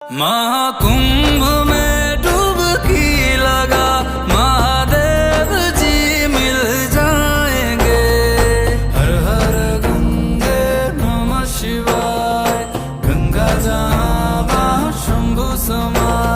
महाकुंभ में डुबकी लगा महादेव जी मिल जाएंगे। हर हर गंगे नमः शिवाय, गंगा जहाँ वहाँ शंभु समाए।